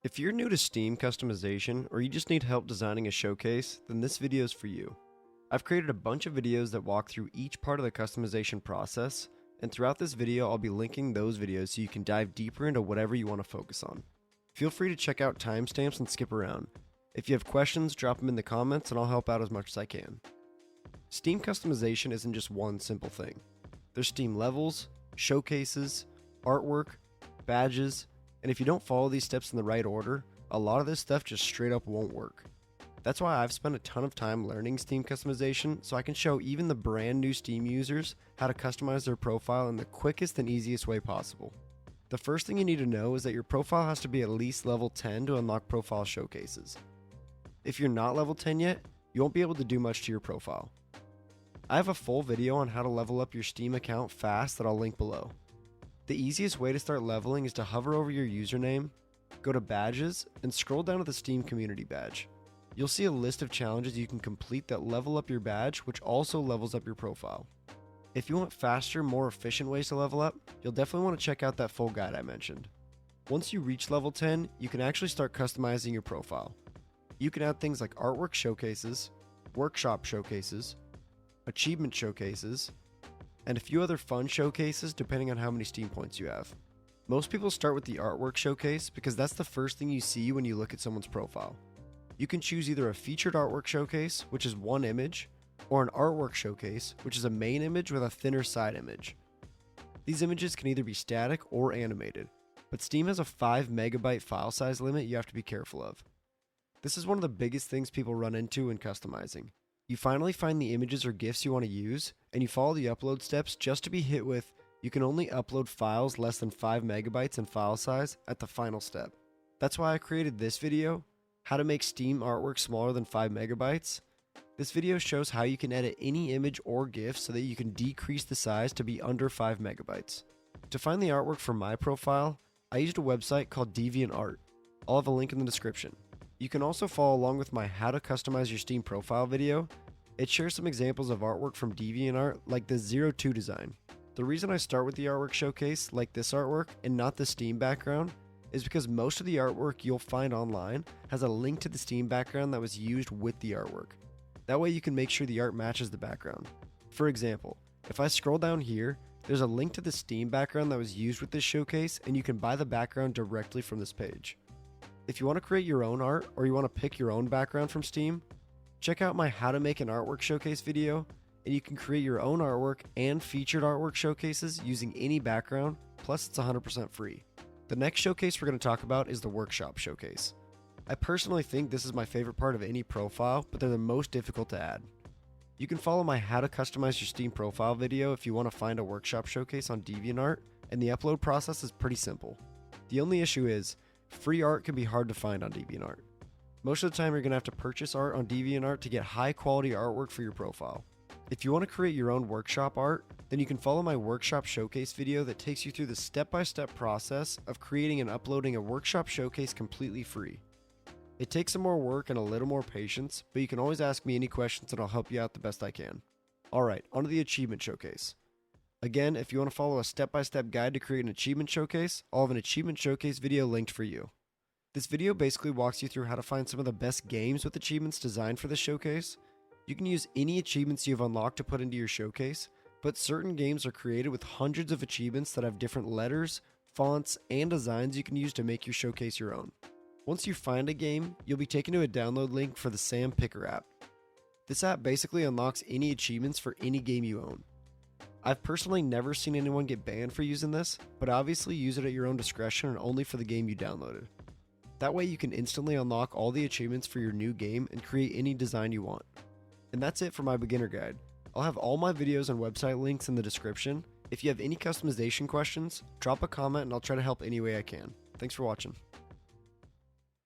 If you're new to Steam customization or you just need help designing a showcase, then this video is for you. I've created a bunch of videos that walk through each part of the customization process, and throughout this video I'll be linking those videos so you can dive deeper into whatever you want to focus on. Feel free to check out timestamps and skip around. If you have questions, drop them in the comments and I'll help out as much as I can. Steam customization isn't just one simple thing. There's Steam levels, showcases, artwork, badges, and if you don't follow these steps in the right order, a lot of this stuff just straight up won't work. That's why I've spent a ton of time learning Steam customization so I can show even the brand new Steam users how to customize their profile in the quickest and easiest way possible. The first thing you need to know is that your profile has to be at least level 10 to unlock profile showcases. If you're not level 10 yet, you won't be able to do much to your profile. I have a full video on how to level up your Steam account fast that I'll link below. The easiest way to start leveling is to hover over your username, go to badges, and scroll down to the Steam community badge. You'll see a list of challenges you can complete that level up your badge, which also levels up your profile. If you want faster, more efficient ways to level up, you'll definitely want to check out that full guide I mentioned. Once you reach level 10, you can actually start customizing your profile. You can add things like artwork showcases, workshop showcases, achievement showcases, and a few other fun showcases depending on how many Steam points you have. Most people start with the artwork showcase because that's the first thing you see when you look at someone's profile. You can choose either a featured artwork showcase, which is one image, or an artwork showcase, which is a main image with a thinner side image. These images can either be static or animated, but Steam has a 5 MB file size limit you have to be careful of. This is one of the biggest things people run into when customizing. You finally find the images or GIFs you want to use, and you follow the upload steps just to be hit with, you can only upload files less than 5 MB in file size at the final step. That's why I created this video, how to make Steam artwork smaller than 5 MB. This video shows how you can edit any image or GIF so that you can decrease the size to be under 5 MB. To find the artwork for my profile, I used a website called DeviantArt. I'll have a link in the description. You can also follow along with my How to Customize Your Steam Profile video. It shares some examples of artwork from DeviantArt like the 02 design. The reason I start with the artwork showcase like this artwork and not the Steam background is because most of the artwork you'll find online has a link to the Steam background that was used with the artwork. That way you can make sure the art matches the background. For example, if I scroll down here, there's a link to the Steam background that was used with this showcase and you can buy the background directly from this page. If you want to create your own art or you want to pick your own background from Steam, check out my How to Make an Artwork Showcase video, and you can create your own artwork and featured artwork showcases using any background, plus it's 100% free. The next showcase we're going to talk about is the Workshop Showcase. I personally think this is my favorite part of any profile, but they're the most difficult to add. You can follow my How to Customize Your Steam Profile video if you want to find a Workshop Showcase on DeviantArt, and the upload process is pretty simple. The only issue is, free art can be hard to find on DeviantArt. Most of the time you're going to have to purchase art on DeviantArt to get high quality artwork for your profile. If you want to create your own workshop art, then you can follow my workshop showcase video that takes you through the step-by-step process of creating and uploading a workshop showcase completely free. It takes some more work and a little more patience, but you can always ask me any questions and I'll help you out the best I can. Alright, onto the achievement showcase. Again, if you want to follow a step-by-step guide to create an achievement showcase, I'll have an achievement showcase video linked for you. This video basically walks you through how to find some of the best games with achievements designed for this showcase. You can use any achievements you've unlocked to put into your showcase, but certain games are created with hundreds of achievements that have different letters, fonts, and designs you can use to make your showcase your own. Once you find a game, you'll be taken to a download link for the Sam Picker app. This app basically unlocks any achievements for any game you own. I've personally never seen anyone get banned for using this, but obviously use it at your own discretion and only for the game you downloaded. That way you can instantly unlock all the achievements for your new game and create any design you want. And that's it for my beginner guide. I'll have all my videos and website links in the description. If you have any customization questions, drop a comment and I'll try to help any way I can. Thanks for watching.